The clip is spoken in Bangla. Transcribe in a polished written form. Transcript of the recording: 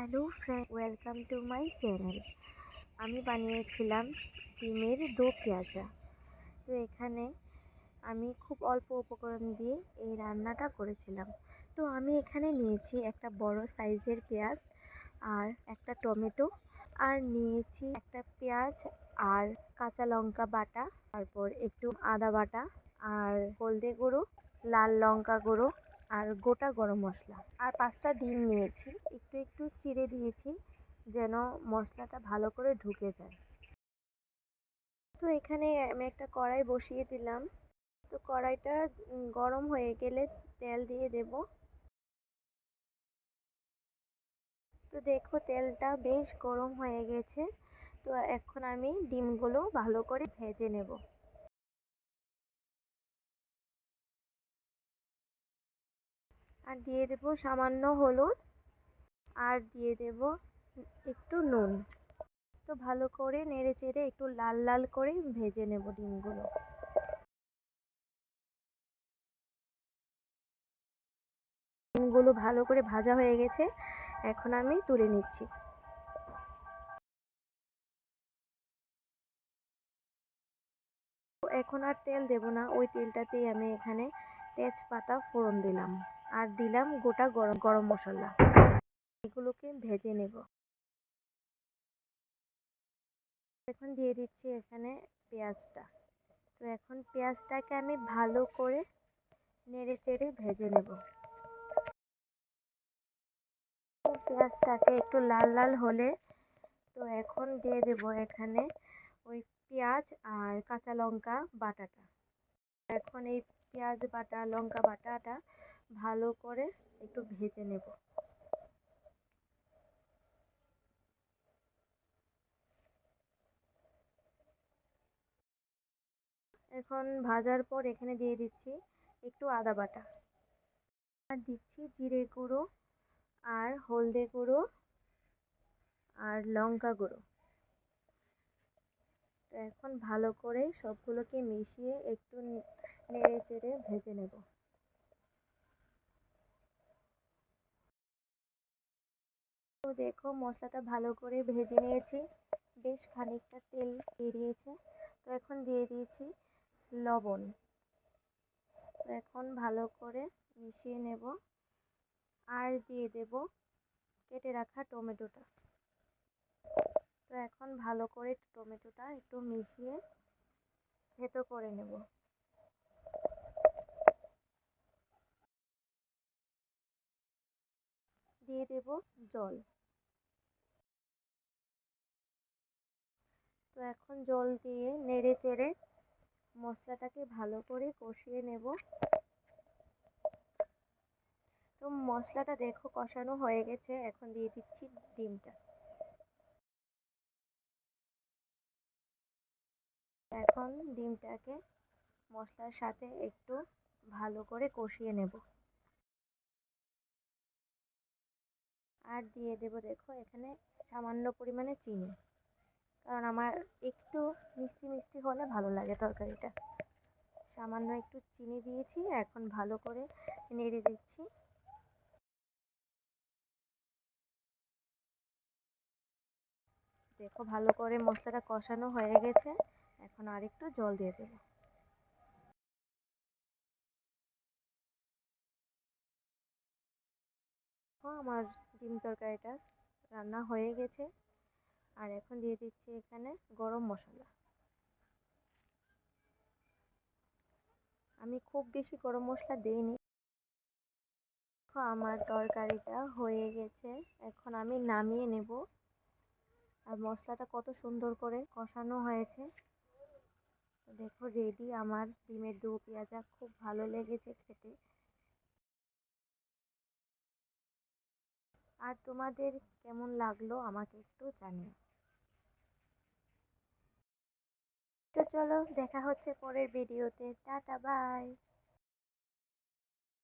Hello friend, welcome to my channel. আমি বানিয়েছিলাম ডিমের দো পেঁয়াজা। তো এখানে আমি খুব অল্প উপকরণ দিয়ে এই রান্নাটা করেছিলাম। তো আমি এখানে নিয়েছি একটা বড় সাইজের পেঁয়াজ আর একটা টমেটো, আর নিয়েছি একটা পেঁয়াজ আর কাঁচা লঙ্কা বাটা, তারপর একটু আদা বাটা আর হলদে গুঁড়ো, লাল লঙ্কা গুঁড়ো আর গোটা গরম মশলা, আর 5টা ডিম নিয়েছি। একটু একটু চিড়ে দিয়েছি যেন মশলাটা ভালো করে ঢুকে যায়। তো এখানে আমি একটা কড়াই বসিয়ে দিলাম। তো কড়াইটা গরম হয়ে গেলে তেল দিয়ে দেব। তো দেখো তেলটা বেশ গরম হয়ে গেছে। তো এখন আমি ডিমগুলো ভালো করে ভেজে নেব। আর দিয়ে দেব সামান্য হলুদ, আর দিয়ে দেব একটু নুন। তো ভালো করে নেড়ে চেড়ে একটু লাল লাল করে ভেজে নেব ডিমগুলো। ডিমগুলো ভালো করে ভাজা হয়ে গেছে, এখন আমি তুলে নিচ্ছি। এখন আর তেল দেব না, ওই তেলটাতেই আমি এখানে তেজপাতা ফোড়ন দিলাম আর দিলাম গোটা গরম গরম মশলা। এগুলোকে ভেজে নেব। এখন দিয়ে দিচ্ছি এখানে পেঁয়াজটা। তো এখন পেঁয়াজটাকে আমি ভালো করে নেড়ে চেড়ে ভেজে নেব। পেঁয়াজটাকে একটু লাল লাল হলে তো এখন দিয়ে দেব এখানে ওই পেঁয়াজ আর কাঁচা লঙ্কা বাটাটা। এখন এই পেঁয়াজ বাটা লঙ্কা বাটাটা ভালো করে একটু ভেজে নেব। এখন ভাজার পর এখানে দিয়ে দিচ্ছি একটু আদা বাটা, আর দিচ্ছি জিরে গুঁড়ো আর হলদে গুঁড়ো আর লঙ্কা গুঁড়ো। তো এখন ভালো করে সবগুলোকে মিশিয়ে একটু নেড়ে চেড়ে ভেজে নেব। তো দেখো মশলাটা ভালো করে ভেজে নিয়েছি, বেশ খানিকটা তেল বেরিয়েছে। তো এখন দিয়ে দিয়েছি লবণ। তো এখন ভালো করে মিশিয়ে নেব, আর দিয়ে দেব কেটে রাখা টমেটোটা। তো এখন ভালো করে টমেটোটা একটু মিশিয়ে থেতো করে নেব। দিয়ে দেব জল। তো এখন জল দিয়ে নেড়ে চেড়ে মশলাটাকে ভালো করে কষিয়ে নেব। তো মশলাটা দেখো কষানো হয়ে গেছে, এখন দিয়ে দিচ্ছি ডিমটা। এখন ডিমটাকে মশলার সাথে একটু ভালো করে কষিয়ে নেব। আর দিয়ে দেব দেখো এখানে সামান্য পরিমাণে চিনি, কারণ আমার একটু মিষ্টি মিষ্টি হলে ভালো লাগে তরকারিটা। সামান্য একটু চিনি দিয়েছি, এখন ভালো করে নেড়ে দিচ্ছি। দেখো ভালো করে মশলাটা কষানো হয়ে গেছে, এখন আর একটু জল দিয়ে দেবো। আমার ডিম তরকারিটা রান্না হয়ে গেছে, আর এখন দিয়ে দিচ্ছি এখানে গরম মশলা। আমি খুব বেশি গরম মশলা দিইনি। আমার তরকারিটা হয়ে গেছে, এখন আমি নামিয়ে নেব। আর মশলাটা কত সুন্দর করে কষানো হয়েছে। দেখো রেডি আমার ডিমের দো পেঁয়াজা, খুব ভালো লেগেছে খেতে। আর তোমাদের কেমন লাগলো আমাকে একটু জানিও। তো চলো দেখা হচ্ছে পরের ভিডিওতে। Tata bye.